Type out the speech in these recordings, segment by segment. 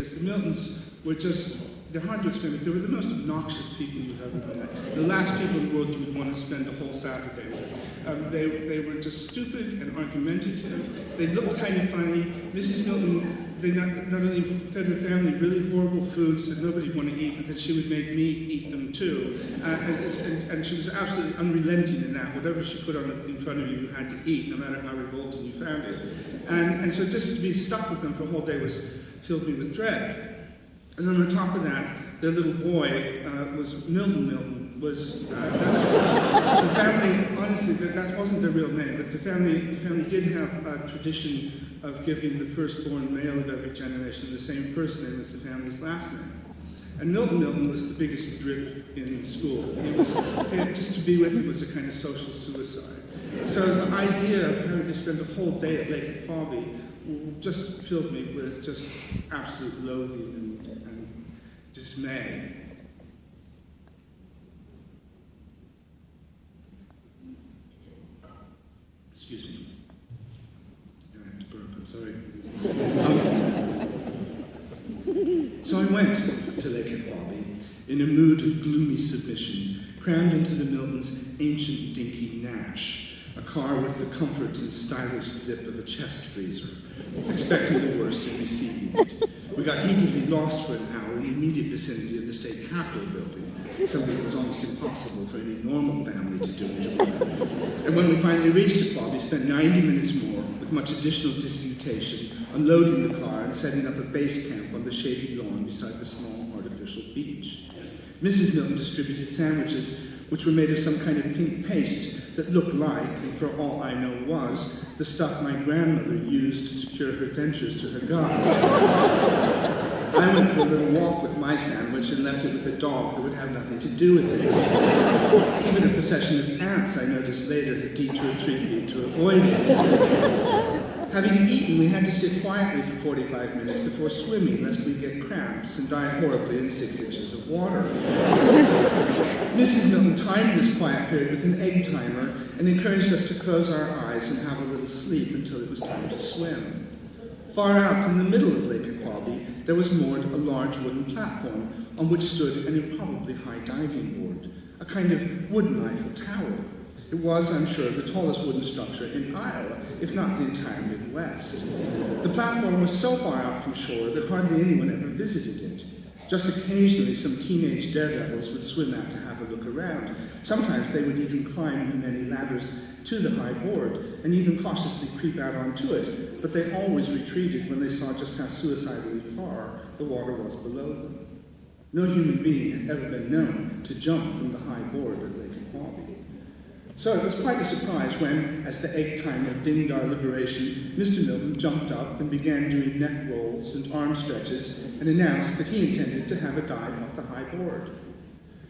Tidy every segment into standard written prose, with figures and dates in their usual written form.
because the Miltons were just, they're hard to explain, but they were the most obnoxious people you've ever met. The last people in the world you would want to spend a whole Saturday with. They were just stupid and argumentative. They looked kind of funny. Mrs. Milton, they not only fed her family really horrible foods that nobody wanted to eat, but that she would make me eat them too. And she was absolutely unrelenting in that. Whatever she put on in front of you, you had to eat, no matter how revolting you found it. And so just to be stuck with them for a whole day filled me with dread. And then on top of that, their little boy was Milton. The family, honestly, that wasn't their real name, but the family did have a tradition of giving the firstborn male of every generation the same first name as the family's last name. And Milton was the biggest drip in school. Just to be with him was a kind of social suicide. So the idea of having to spend a whole day at Lake Ahquabi just filled me with just absolute loathing and dismay. Excuse me. I have to burp, I'm sorry. So I went to Lake Ahquabi in a mood of gloomy submission, crammed into the Miltons' ancient dinky Nash, a car with the comfort and stylish zip of a chest freezer, expecting the worst and received. We got heatedly lost for an hour in the immediate vicinity of the state capitol building, something that was almost impossible for any normal family to do in Japan. And when we finally reached Ahquabi, we spent 90 minutes more, with much additional disputation, unloading the car and setting up a base camp on the shady lawn beside the small artificial beach. Mrs. Milton distributed sandwiches which were made of some kind of pink paste that looked like, and for all I know was, the stuff my grandmother used to secure her dentures to her gums. I went for a little walk with my sandwich and left it with a dog that would have nothing to do with it. Even a procession of ants I noticed later had detoured 3 feet to avoid it. Having eaten, we had to sit quietly for 45 minutes before swimming, lest we get cramps and die horribly in 6 inches of water. Mrs. Milton timed this quiet period with an egg timer and encouraged us to close our eyes and have a little sleep until it was time to swim. Far out in the middle of Lake Ahquabi, there was moored a large wooden platform on which stood an improbably high diving board, a kind of wooden Eiffel Tower. It was, I'm sure, the tallest wooden structure in Iowa, if not the entire Midwest. The platform was so far out from shore that hardly anyone ever visited it. Just occasionally, some teenage daredevils would swim out to have a look around. Sometimes they would even climb the many ladders to the high board and even cautiously creep out onto it, but they always retreated when they saw just how suicidally far the water was below them. No human being had ever been known to jump from the high board at Lake Ahquabi. So it was quite a surprise when, as the egg timer dinged our liberation, Mr. Milton jumped up and began doing neck rolls and arm stretches and announced that he intended to have a dive off the high board.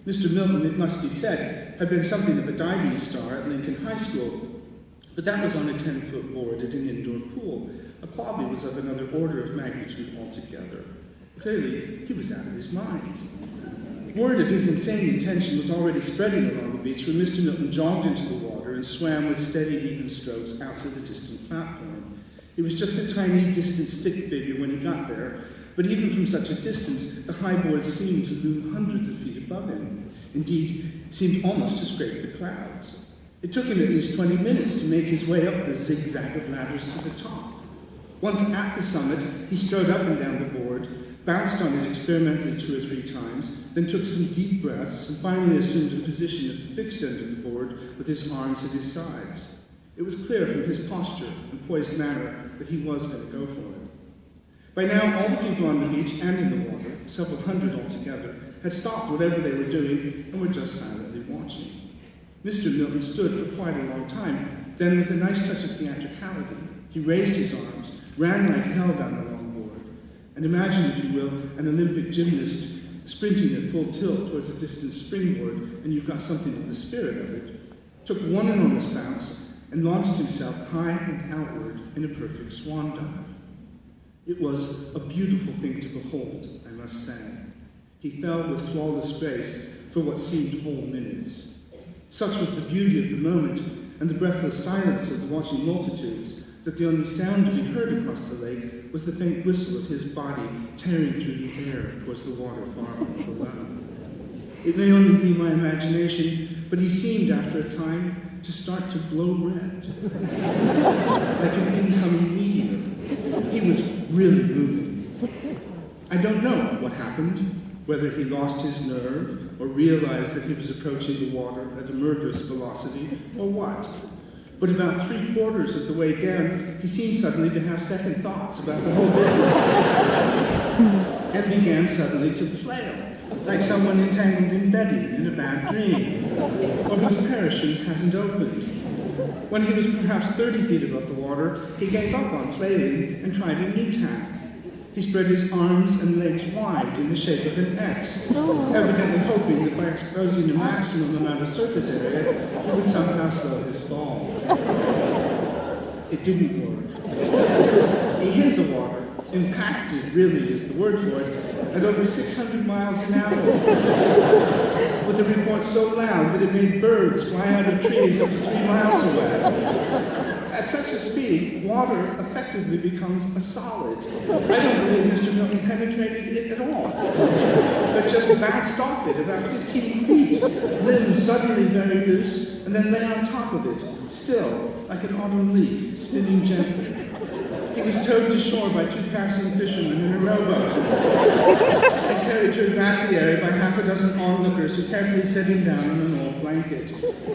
Mr. Milton, it must be said, had been something of a diving star at Lincoln High School, but that was on a 10-foot board at an indoor pool. Ahquabi was of another order of magnitude altogether. Clearly, he was out of his mind. Word of his insane intention was already spreading along the beach when Mr. Milton jogged into the water and swam with steady, even strokes out to the distant platform. He was just a tiny, distant stick figure when he got there, but even from such a distance, the high board seemed to loom hundreds of feet above him. Indeed, seemed almost to scrape the clouds. It took him at least 20 minutes to make his way up the zigzag of ladders to the top. Once at the summit, he strode up and down the board, bounced on it experimentally 2 or 3 times, then took some deep breaths, and finally assumed a position at the fixed end of the board with his arms at his sides. It was clear from his posture and poised manner that he was going to go for it. By now, all the people on the beach and in the water, several hundred altogether, had stopped whatever they were doing and were just silently watching. Mr. Milton stood for quite a long time, then with a nice touch of theatricality, he raised his arms, ran like hell down the long board, and imagine, if you will, an Olympic gymnast sprinting at full tilt towards a distant springboard, and you've got something of the spirit of it, took one enormous bounce and launched himself high and outward in a perfect swan dive. It was a beautiful thing to behold, I must say. He fell with flawless grace for what seemed whole minutes. Such was the beauty of the moment and the breathless silence of the watching multitudes that the only sound to be heard across the lake was the faint whistle of his body tearing through the air towards the water far from below. It may only be my imagination, but he seemed, after a time, to start to glow red, like an incoming meteor. He was really moving. I don't know what happened, whether he lost his nerve, or realized that he was approaching the water at a murderous velocity, or what. But about 3/4 of the way down, he seemed suddenly to have second thoughts about the whole business, and began suddenly to flail, like someone entangled in bedding in a bad dream, or whose parachute hasn't opened. When he was perhaps 30 feet above the water, he gave up on flailing and tried a new tack. He spread his arms and legs wide in the shape of an X, evidently hoping that by exposing a maximum amount of surface area, he would somehow slow his fall. It didn't work. He hit the water, impacted really is the word for it, at over 600 miles an hour, with a report so loud that it made birds fly out of trees up to 3 miles away. At such a speed, water effectively becomes a solid. I don't believe Mr. Milton penetrated it at all, but just bounced off it about 15 feet, limbs suddenly very loose, and then lay on top of it, still, like an autumn leaf, spinning gently. He was towed to shore by 2 passing fishermen in a rowboat, and carried to a grassy area by half a dozen onlookers who carefully set him down on an old blanket.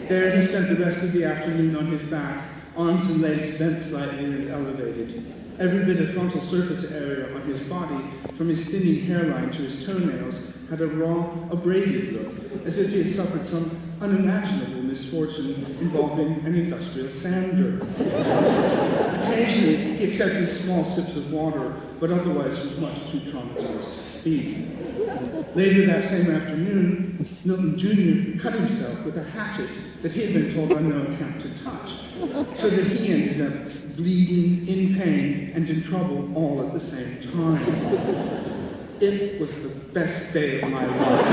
There he spent the rest of the afternoon on his back, arms and legs bent slightly and elevated. Every bit of frontal surface area on his body, from his thinning hairline to his toenails, had a raw, abraded look, as if he had suffered some unimaginable misfortune involving an industrial sander. Occasionally, he accepted small sips of water, but otherwise was much too traumatized to speak. Later that same afternoon, Milton Jr. cut himself with a hatchet that he had been told on no account to touch, so that he ended up bleeding, in pain, and in trouble all at the same time. It was the best day of my life.